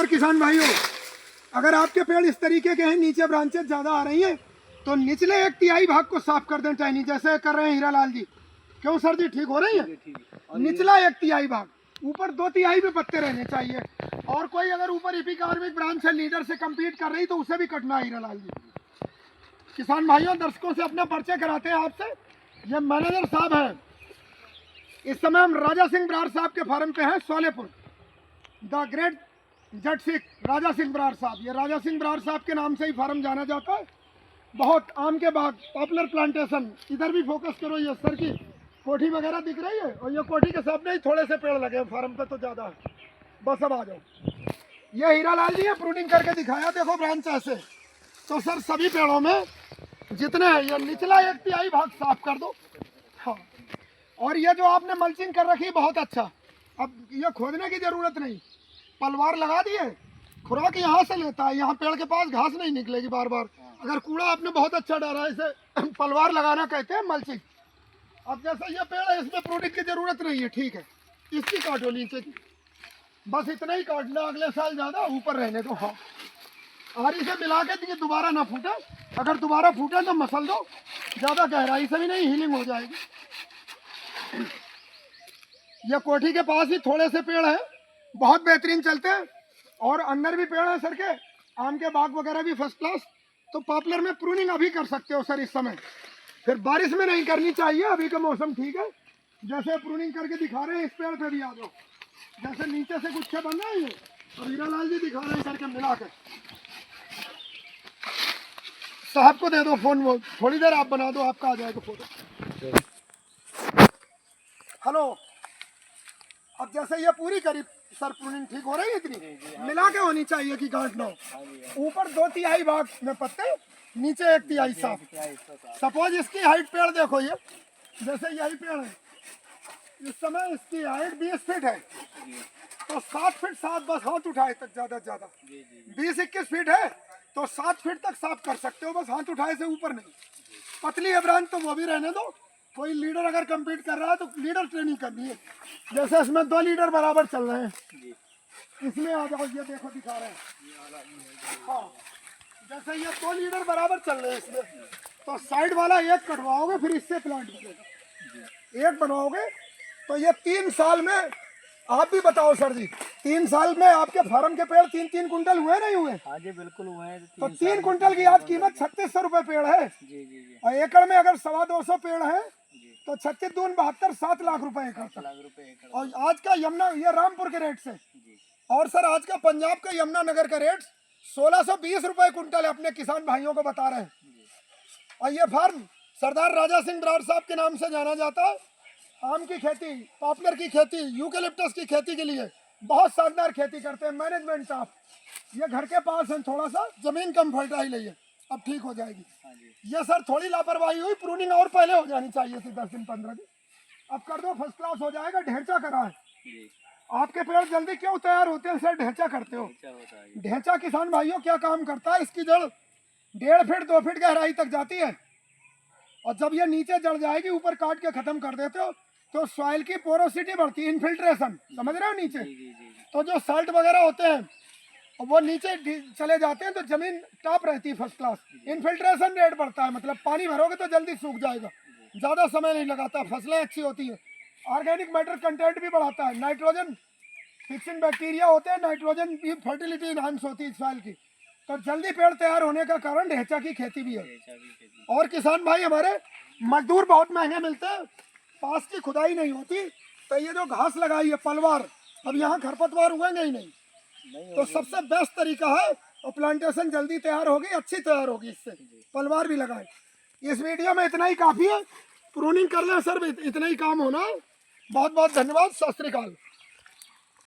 नमस्कार किसान भाइयों, अगर आपके पेड़ इस तरीके के हैं, नीचे ब्रांचेस ज़्यादा आ रही हैं तो निचले 1/3 भाग को साफ कर दें टहनी, जैसे कर रहे हैं हीरालाल जी। क्यों सर जी, ठीक हो रही है? निचला 1/3 भाग, ऊपर 2/3 में पत्ते रहने चाहिए। और कोई अगर ऊपर एपिकार्मिक ब्रांच है लीडर से कम्पीट कर रही तो उसे भी कटना है हीरालाल जी। किसान भाइयों, दर्शकों से अपना परिचय कराते हैं आपसे। ये मैनेजर साहब हैं। इस समय हम राजा सिंह बराड़ साहब के फार्म पे हैं, सोलेपुर। द ग्रेट जट सिख राजा सिंह बराड़ साहब, ये राजा सिंह बराड़ साहब के नाम से ही फार्म जाना जाता है। बहुत आम के बाग, पॉपुलर प्लांटेशन। इधर भी फोकस करो, ये सर की कोठी वगैरह दिख रही है, और ये कोठी के सामने ही थोड़े से पेड़ लगे हैं, फार्म पे तो ज़्यादा है। बस अब आ जाओ। ये हीरालाल जी है, प्रूनिंग करके दिखाया, देखो ब्रांच ऐसे। तो सर सभी पेड़ों में जितने हैं, ये निचला 1/3 भाग साफ कर दो। हाँ, और ये जो आपने मल्चिंग कर रखी बहुत अच्छा। अब ये खोदने की जरूरत नहीं, पलवार लगा दिए, खुराक यहाँ से लेता है, यहाँ पेड़ के पास घास नहीं निकलेगी बार बार। अगर कूड़ा आपने बहुत अच्छा डाला, इसे पलवार लगाना कहते हैं, मल्चिंग। अब जैसे ये पेड़ है, इसमें प्रूनिंग की जरूरत नहीं है, ठीक है, इसकी काटो नीचे की, बस इतना ही काटना, अगले साल ज़्यादा ऊपर रहने दो। हाँ, आरी से मिला के ये दोबारा ना फूटे, अगर दोबारा फूटे तो मसल दो, ज़्यादा गहराई से भी नहीं, हीलिंग हो जाएगी। ये कोठी के पास ही थोड़े से पेड़ हैं, बहुत बेहतरीन चलते हैं, और अंदर भी पेड़ हैं सर के, आम के बाग वगैरह भी फर्स्ट क्लास। तो पॉपुलर में प्रूनिंग अभी कर सकते हो सर इस समय, फिर बारिश में नहीं करनी चाहिए, अभी का मौसम ठीक है। जैसे प्रूनिंग करके दिखा रहे हैं, इस पेड़ पे भी आ जाओ, जैसे नीचे से गुच्छे बन रहे हैं, और हीरालाल जी दिखा रहे हैं करके मिला कर। साहब को दे दो फोन, वो थोड़ी देर आप बना दो, आपका आ जाएगा फोटो। हेलो, अब जैसे ये पूरी करीब सर प्रूनिंग ठीक हो रही है, इतनी मिला के होनी चाहिए कि गांठ ना हो। ऊपर 2/3 भाग में पत्ते, नीचे 1/3 साफ। सपोज इसकी हाइट पेड़ देखो, ये जैसे यही पेड़ है, इस समय इसकी हाइट 20 फीट है, तो 7 फीट 7 बस हाथ उठाए तक, ज़्यादा से ज़्यादा 20-21 फीट है तो 7 फीट तक साफ कर सकते हो, बस हाथ उठाए से ऊपर नहीं। पतली है ब्रांच तो वो भी रहने दो। कोई लीडर अगर कम्पीट कर रहा है तो लीडर ट्रेनिंग करनी है, जैसे इसमें 2 लीडर बराबर चल रहे हैं, इसमें आ जाओ, ये देखो दिखा रहे हैं। हाँ, जैसे ये 2 लीडर बराबर चल रहे हैं इसमें, तो साइड वाला एक कटवाओगे, फिर इससे प्लांट बनेगा, एक बनवाओगे तो ये 3 साल में, आप भी बताओ सर जी, 3 साल में आपके फार्म के पेड़ 3-3 कुंटल हुए नहीं हुए? हाँ जी बिल्कुल हुए हैं। तो 3 कुंटल की आज कीमत 3600 रुपये पेड़ है। जी जी जी। और एकड़ में अगर 225 पेड़ है तो 36 दून 72, 7 लाख रुपए एकड़। 7 लाख रुपए एकड़। और आज का यमुना, ये रामपुर के रेट से, और सर आज का पंजाब का यमुनानगर का रेट 1620 रुपए कुंटल है, अपने किसान भाइयों को बता रहे हैं। और ये फार्म सरदार राजा सिंह बराड़ साहब के नाम से जाना जाता है। आम की खेती, पॉपुलर की खेती, यूकेलिप्टस की खेती के लिए बहुत शानदार खेती करते हैं। मैनेजमेंट साहब, ये घर के पास है, थोड़ा सा जमीन कम फर्टाइल है, अब ठीक हो जाएगी। ये सर थोड़ी लापरवाही हुई, प्रूनिंग और पहले हो जानी चाहिए थी, 10 दिन 15 दिन। अब कर दो, फर्स्ट क्लास हो जाएगा। ढेंचा करा है, आपके पेड़ जल्दी क्यों तैयार होते हैं सर? ढेंचा करते हो। ढेंचा किसान भाइयों क्या काम करता है, इसकी जड़ 1.5 फीट 2 फीट गहराई तक जाती है, और जब ये नीचे जड़ जाएगी, ऊपर काट के खत्म कर देते हो तो सॉइल की पोरोसिटी बढ़ती है, इन्फिल्ट्रेशन, समझ रहे हो? नीचे तो जो साल्ट वगैरह होते हैं वो नीचे चले जाते हैं, तो जमीन टॉप रहती है, फर्स्ट क्लास। इन्फिल्ट्रेशन रेट बढ़ता है, मतलब पानी भरोगे तो जल्दी सूख जाएगा, ज़्यादा समय नहीं लगाता, फसलें अच्छी होती है। ऑर्गेनिक मैटर कंटेंट भी बढ़ाता है, नाइट्रोजन फिक्सिंग बैक्टीरिया होते हैं, नाइट्रोजन की फर्टिलिटी इनहांस होती है सॉइल की, तो जल्दी पेड़ तैयार होने का कारण ढेंचा की खेती भी है। और किसान भाई हमारे मजदूर बहुत महंगे मिलते हैं, पास की खुदाई नहीं होती, तो ये जो घास लगाई है पलवार, अब यहाँ खरपतवार उगेंगे ही नहीं, तो सबसे बेस्ट तरीका है, और प्लांटेशन जल्दी तैयार होगी, अच्छी तैयार होगी इससे, पलवार भी लगाए। इस वीडियो में इतना ही काफ़ी है, प्रूनिंग कर लें सर, इतना ही काम होना है। बहुत बहुत धन्यवाद, सत श्री अकाल।